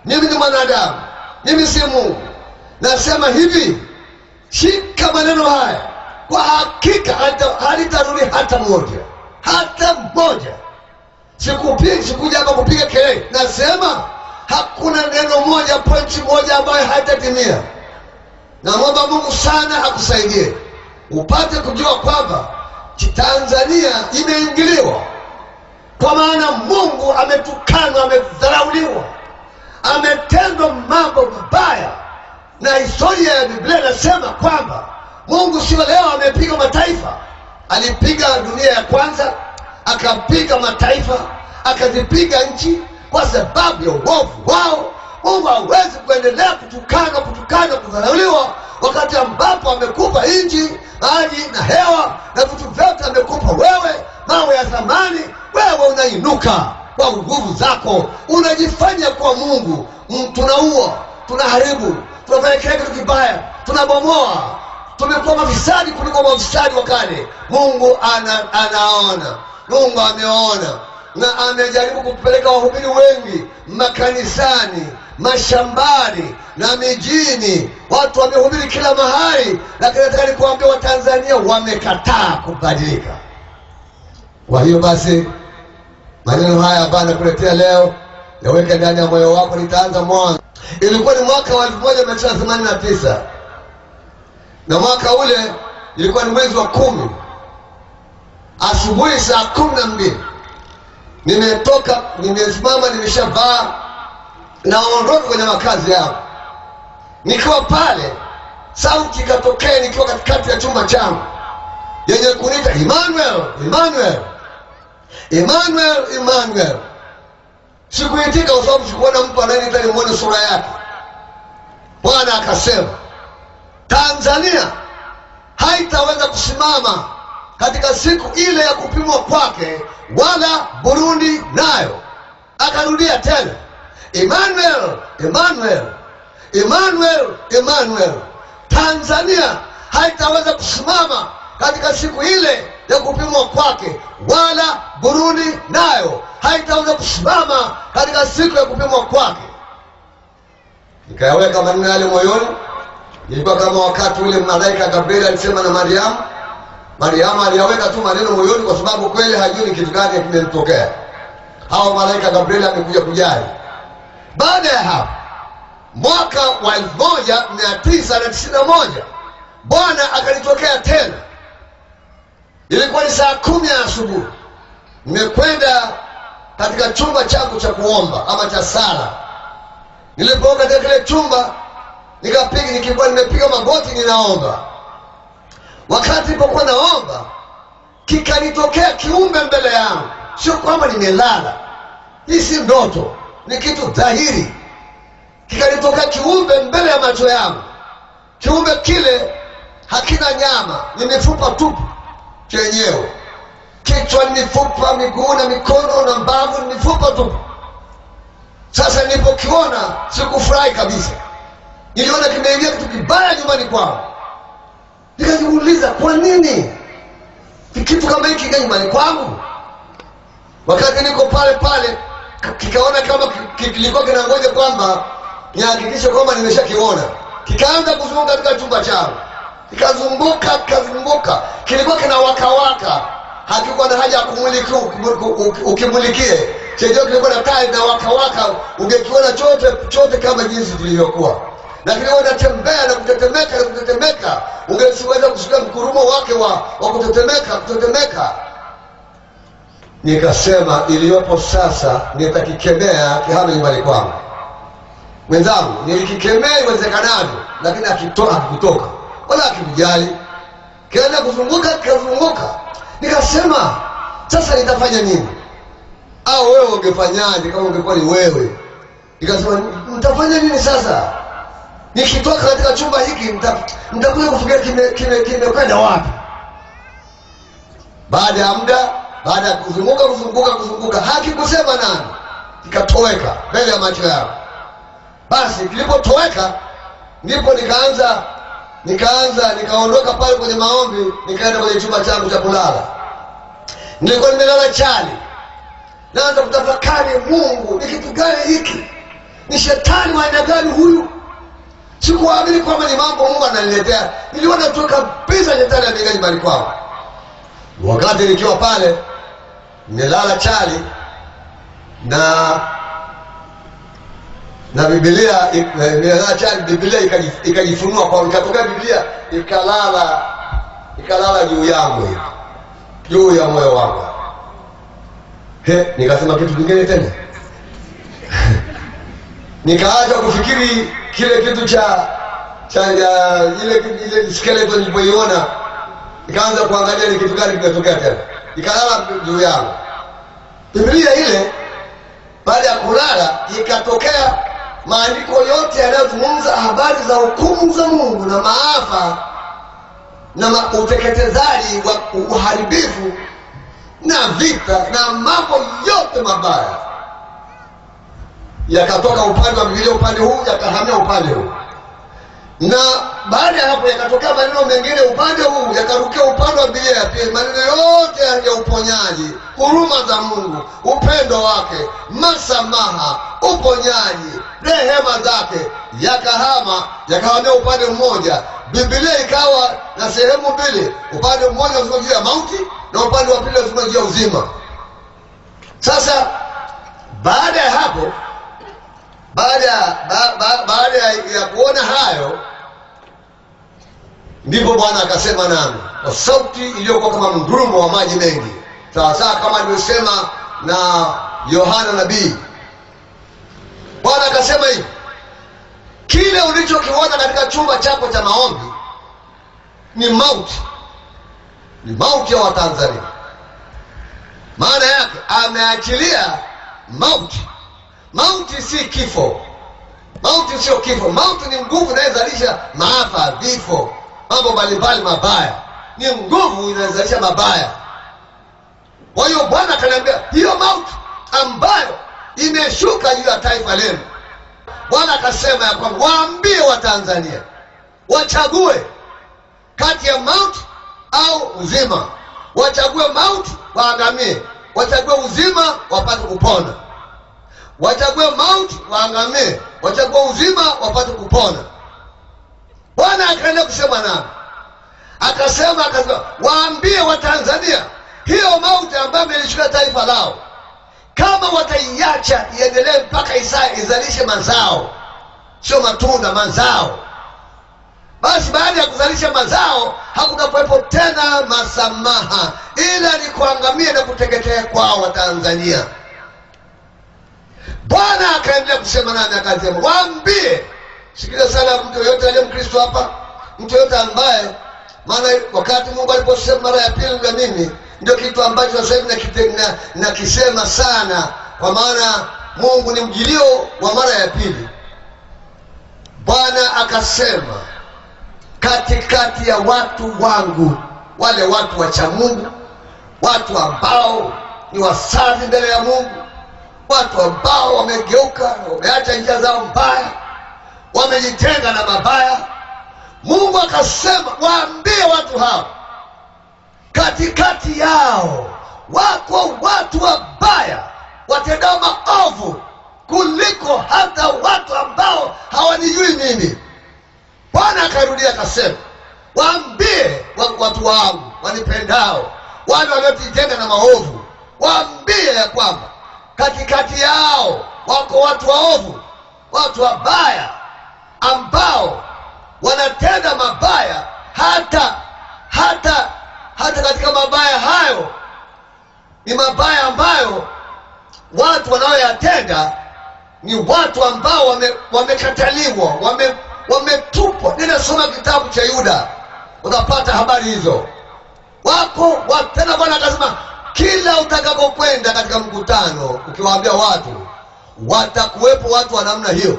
Mimi ni mwanadamu, mimi si Mungu. Nasema hivi, shika maneno haya, kwa hakika halitarudi hata moja, hata moja. Sikuja hapa kupiga kelele. Nasema hakuna neno moja, pointi moja ambayo haitatimia. Naomba Mungu sana akusaidie upate kujua kwamba Tanzania imeingiliwa, kwa maana Mungu ametukanwa, amedharauliwa, ametendwa mambo mabaya. Na historia ya Biblia inasema kwamba Mungu sio leo amepiga mataifa. Alipiga dunia ya kwanza, akapiga mataifa, akazipiga nchi kwa sababu ya uovu wao. Mungu hawezi kuendelea kutukana, kudharauliwa, wakati ambapo amekupa nchi, maji na hewa na vitu vyote amekupa wewe, mawe ya zamani. Wewe unainuka kwa nguvu zako, unajifanya kwa Mungu. Tunaua, tunaharibu, tunafanya kile kitu kibaya, tunabomoa, tumekuwa mafisadi kuliko mafisadi wa kale. Mungu anaona, Mungu ameona, na amejaribu kupeleka wahubiri wengi makanisani, mashambani na mijini. Watu wamehubiri kila mahali, lakini nataka nikuambia Watanzania wamekataa kubadilika. Kwa hiyo basi, maneno haya ambayo nakuletea leo yaweke ndani ya moyo wako. Nitaanza mwanzo. Ilikuwa ni mwaka wa 1989, na mwaka ule ilikuwa ni mwezi wa 10, asubuhi saa 12. Nimetoka, nimesimama, nimeshavaa, naondoka kwenye makazi yangu. Nikiwa pale, sauti ikatokea nikiwa katikati ya chumba changu yenye kuniita, Emmanuel, Emmanuel, Emmanuel, Emmanuel. Sikuitika kwa sababu sikuona mtu anayeniita nimuone sura yake. Bwana akasema, Tanzania haitaweza kusimama katika siku ile ya kupimwa kwake, wala Burundi nayo. Akarudia tena, Emmanuel, Emmanuel, Emmanuel, Emmanuel. Tanzania haitaweza kusimama katika siku ile ya kupimwa kwake, wala Burundi nayo haitaweza kusimama katika siku ya kupimwa kwake. Nikayaweka maneno yale moyoni. Ilikuwa kama wakati ule malaika Gabriel alisema na Mariamu. Mariamu aliyaweka tu maneno moyoni kwa sababu kweli hajui kitu gani kimemtokea. Hao malaika Gabriel amekuja kujali. Baada ya hapo, mwaka wa 1991 Bwana akanitokea tena. Ilikuwa ni saa 10 ya asubuhi. Nimekwenda katika chumba changu cha kuomba ama cha sala. Nilipoona katika kile chumba, nilikuwa nimepiga magoti ninaomba. Wakati nilipokuwa naomba, kikanitokea kiumbe mbele yangu. Sio kwamba nimelala, hii si ndoto, ni kitu dhahiri. Kikanitokea kiumbe mbele ya macho yangu. Kiumbe kile hakina nyama, ni mifupa tupu chenyewe. Kichwa ni mifupa, miguu na mikono na mbavu ni mifupa tupu. Sasa nilipokiona sikufurahi kabisa. Niliona kimeingia kitu kibaya nyumbani kwangu. Nikajiuliza, kwa nini kitu kama hiki kingia nyumbani kwangu? Wakati niko pale pale, kikaona kama kilikuwa kinangoja kwamba nihakikishe kwamba nimeshakiona. Kikaanza kuzunguka katika chumba changu. Kikazunguka. Kilikuwa kinawaka. Hakikuwa na haja ya ukimulikie. Chenyewe kilikuwa na taa na waka. Ungekiona chote kama jinsi kilivyokuwa. Lakini wanatembea na kutetemeka. Ungesiweza kusikia mkurumo wake wa kutetemeka. Nikasema iliyopo sasa nitakikemea kihame nyumbani kwangu. Mwenzangu, nilikikemea iwezekanavyo, lakini hakikutoka. Wala hakimjali. Kaenda kuzunguka. Nikasema, sasa nitafanya nini? Au wewe ungefanyaje kama ungekuwa ni wewe? Nikasema, nitafanya nini sasa? Nikitoka katika chumba hiki nitakuja kufikiria kimekwenda wapi? Baada ya muda, baada ya kuzunguka, hakikusema nani. Kikatoweka mbele ya macho yao. Basi kilipotoweka, ndipo nikaondoka pale kwenye maombi, nikaenda kwenye chumba changu cha kulala. Nilikuwa nimelala chali. Naanza kutafakari, Mungu, ni kitu gani hiki? Ni shetani wa aina gani huyu? Sikuamini kwamba ni mambo Mungu ananiletea. Niliona tu kabisa shetani ameingia nyumbani kwao. Wakati nikiwa pale nilala chali na Biblia, nilala chali, Biblia ikajifunua kwa, ikatokea Biblia ikalala juu yangu, juu ya moyo wangu. Nikasema kitu kingine tena. Nikaanza kufikiri kile kitu cha ile skeleton nilipoiona, nikaanza kuangalia ni kitu gani kimetokea tena. Ikalala juu yangu. Biblia ile baada ya kulala ikatokea maandiko yote yanayozungumza habari za hukumu za Mungu na maafa na uteketezaji wa uharibifu na vita na mambo yote mabaya, yakatoka upande wa Biblia upande huu, yakahamia upande huu. Na baada ya hapo yakatokea maneno mengine upande huu, yakarukia upande wa Biblia ya pili. Maneno yote ya uponyaji, huruma za Mungu, upendo wake, masamaha, uponyaji, rehema zake, yakahamia upande mmoja. Biblia ikawa na sehemu mbili, upande mmoja unasema juu ya mauti na upande wa pili unasema juu ya uzima. Sasa baada ya hapo, baada ya kuona hayo, ndipo Bwana akasema nami kwa sauti iliyokuwa kama mgurumo wa maji mengi, sawa kama alivyosema na Yohana nabii. Bwana akasema hivi: kile ulichokiona katika chumba chako cha maombi ni mauti, ni mauti ya Watanzania. Maana yake ameachilia mauti. Mauti si kifo. Mauti sio kifo. Mauti ni nguvu inayozalisha maafa, vifo, mambo mbalimbali mabaya. Ni nguvu inayozalisha mabaya. Kwa hiyo Bwana akaniambia hiyo mauti ambayo imeshuka juu ya taifa lenu, Bwana akasema ya kwamba waambie Watanzania wachague kati ya mauti au uzima. Wachague mauti waangamie, wachague uzima wapate kupona. Wachague mauti waangamie, wachague uzima wapate kupona. Bwana akaenda kusema nami, akasema waambie Watanzania hiyo mauti ambayo imelishuka taifa lao, kama wataiacha iendelee mpaka izalishe mazao, sio matunda, mazao, basi baada ya kuzalisha mazao hakutakuwepo tena masamaha, ila ni kuangamia na kuteketea kwao Watanzania. Bwana akaendelea kusema nami akasema waambie, sikiliza sana mtu yote aliye Mkristo hapa, mtu yote ambaye, maana wakati Mungu aliposema mara ya pili na mimi, ndio kitu ambacho sasa hivi nakisema sana, kwa maana Mungu ni mjilio wa mara ya pili. Bwana akasema katikati ya watu wangu, wale watu wacha Mungu, watu ambao ni wasafi mbele ya Mungu, watu ambao wamegeuka, wameacha njia zao mbaya, wamejitenga na mabaya, Mungu akasema waambie watu hao, katikati yao wako watu wabaya watendao maovu kuliko hata watu ambao hawanijui mimi. Bwana akarudia akasema waambie watu wangu wanipendao, wale waliojitenga na maovu, waambie ya kwamba katikati yao wako watu waovu, watu wabaya ambao wanatenda mabaya, hata katika mabaya hayo ni mabaya ambayo watu wanaoyatenda ni watu ambao wamekataliwa, wametupwa. Ninasoma kitabu cha Yuda, utapata habari hizo. Wako tena. Bwana akasema kila utakapokwenda katika mkutano ukiwaambia watu, watakuwepo watu wa namna hiyo.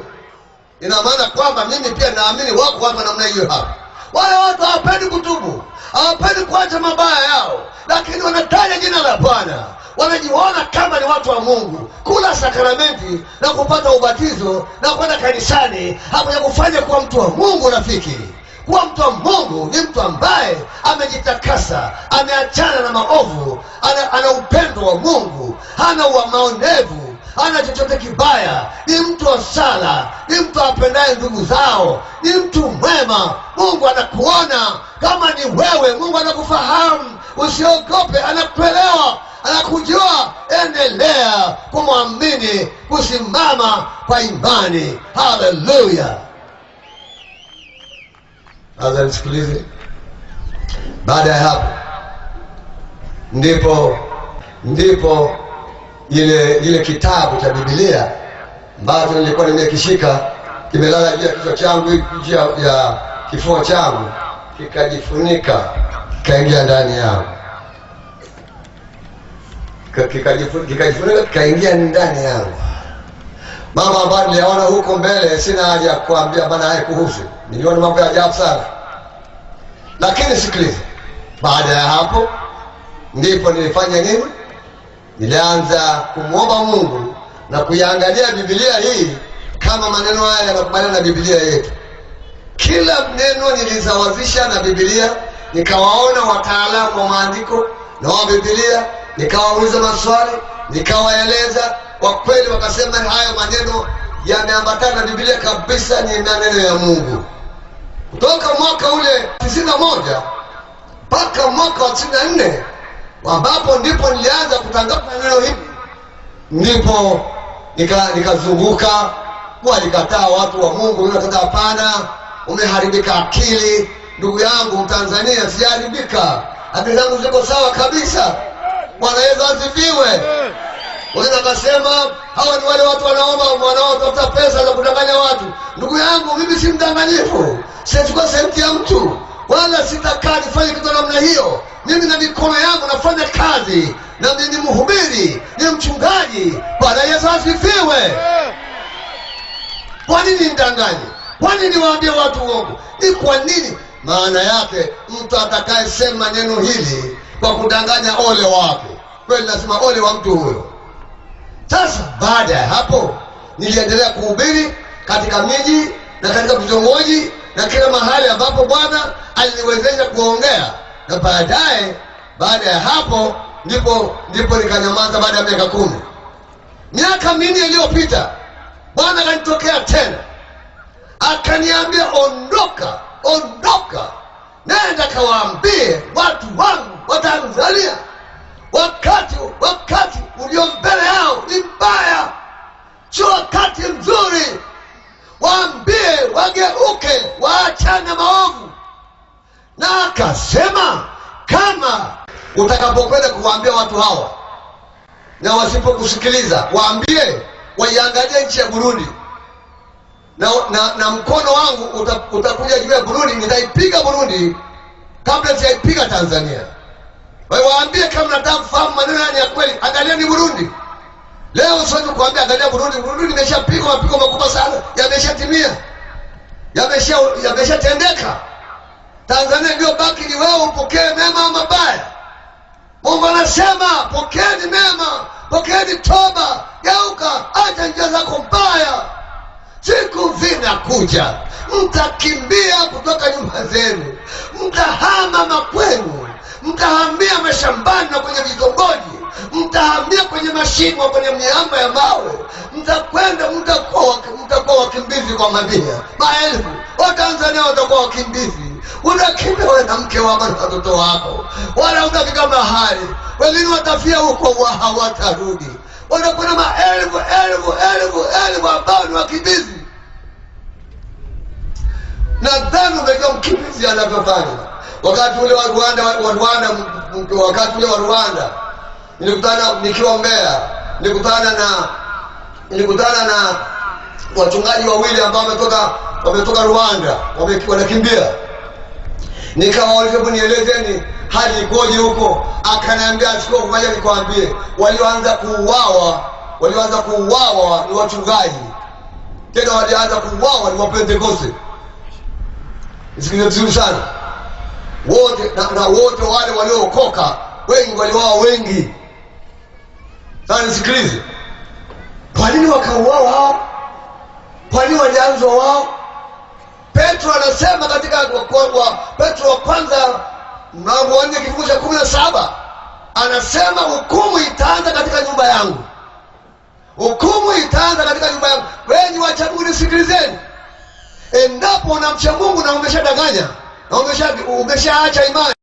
Ina maana kwamba mimi pia naamini wako watu wa namna hiyo hapa. Wale watu hawapendi kutubu, hawapendi kuacha mabaya yao, lakini wanataja jina la Bwana, wanajiona kama ni watu wa Mungu. Kula sakramenti na kupata ubatizo na kwenda kanisani hakuja kufanya kuwa mtu wa Mungu. Rafiki, kuwa mtu wa Mungu ni mtu ambaye amejitakasa, ameachana na maovu, ana upendo wa Mungu, hana maonevu, hana chochote kibaya, ni mtu wa sala, ni mtu apendaye ndugu zao, ni mtu mwema. Mungu anakuona kama ni wewe, Mungu anakufahamu. Usiogope, anakuelewa, anakujua. Endelea kumwamini, kusimama kwa imani. Haleluya. Sasa nisikilize. Baada ya hapo ndipo ile kitabu cha Biblia ambacho nilikuwa nimekishika kimelala juu ya kichwa changu, juu ya kifua changu, kikajifunika, kikaingia ndani yangu, kikajifunika, kikaingia ndani yangu. Mambo ambayo niliona huko mbele sina haja ya kuambia bana, haikuhusu. Niliona mambo ya ajabu sana. Lakini sikiliza, baada ya hapo ndipo nilifanya nini? Nilianza kumwomba Mungu na kuiangalia Biblia hii kama maneno haya yanakubaliana na Biblia yetu. Kila neno nilizawazisha na Biblia, nikawaona wataalamu wa maandiko na wa Biblia, nikawauliza maswali, nikawaeleza. Kwa kweli wakasema hayo maneno yameambatana na Biblia kabisa, ni maneno ya Mungu. Kutoka mwaka ule 91 mpaka mwaka wa 94 ambapo ndipo nilianza kutangaza neno hili, ndipo nikazunguka. Walikataa watu wa Mungu, unataka hapana, umeharibika akili. Ndugu yangu Mtanzania, siharibika, akili zangu ziko sawa kabisa. Bwana Yesu asifiwe. Wengine wakasema hawa ni wale watu wanaotafuta pesa za kudanganya watu. Ndugu yangu, mimi si mdanganyifu, sichukua senti ya mtu, wala sitakaa nifanye kitu namna hiyo. Mimi na mikono yangu nafanya kazi, na mimi ni mhubiri, ni mchungaji. Bwana Yesu asifiwe. Kwa nini nidanganye? Kwa nini niwaambie watu uongo? Ni kwa nini? Maana yake mtu atakayesema neno hili kwa kudanganya, ole wake. Kweli nasema ole wa mtu huyo. Sasa baada ya hapo niliendelea kuhubiri katika miji na katika vitongoji na kila mahali ambapo Bwana aliniwezesha kuongea. Na baada ya hapo ndipo nikanyamaza. Baada ya miaka 10, miaka 4 iliyopita, Bwana akanitokea tena, akaniambia, ondoka, nenda kawaambie watu wangu wa Tanzania, wakati ulio mbele yao ni mbaya, sio wakati mzuri. Waambie wageuke, waachane maovu. Na akasema, kama utakapokwenda kuwaambia watu hawa na wasipokusikiliza, waambie waiangalie nchi ya Burundi, na mkono wangu utakuja juu ya Burundi. Nitaipiga Burundi kabla sijaipiga Tanzania. Waambie, kama nataka kufahamu maneno ya kweli, angalieni Burundi. Leo siwezi kuambia angalia Burundi. Burundi imeshapigwa mapigo makubwa sana, yameshatimia, yameshatendeka. Tanzania ndio baki ni wewe upokee mema au mabaya. Mungu anasema pokeeni mema, pokeeni toba, geuka, acha njia zako mbaya. Siku zinakuja mtakimbia kutoka nyumba zenu, mtahama makwenu, mtahamia mashambani na kwenye vitongoji, mtahamia kwenye mashimo, kwenye miamba ya mawe. Mtakuwa wakimbizi kwa mamia, maelfu wa Tanzania watakuwa wakimbizi. Unakimbia wewe na mke wako na watoto wako, wala utafika mahali wengine watafia huko, hawatarudi. Wanakuwa maelfu ambao ni wakimbizi. Nadhani umejua mkimbizi anavyofanya. Wakati ule wa Rwanda, nilikutana nikiwa Mbeya, nilikutana na wachungaji wawili ambao wametoka Rwanda, wanakimbia. Nikawauliza, nielezeni hali ikoje huko? Akaniambia, achukua kuja nikwambie, walioanza kuuawa ni wachungaji, tena walianza kuuawa ni Wapentekoste. Nisikilize vizuri sana. Wote wote wale waliookoka wengi waliuawa wengi. Sasa nisikilize. Kwa nini wakauawa hao? Kwa nini walianzwa wao? Petro anasema katika Petro wa kwanza mlango wa 4 kifungu cha 17, anasema hukumu itaanza katika nyumba yangu. hukumu itaanza katika nyumba yangu. Wenyi wacha Mungu nisikilizeni, endapo unamcha Mungu na umeshadanganya na umeshaacha imani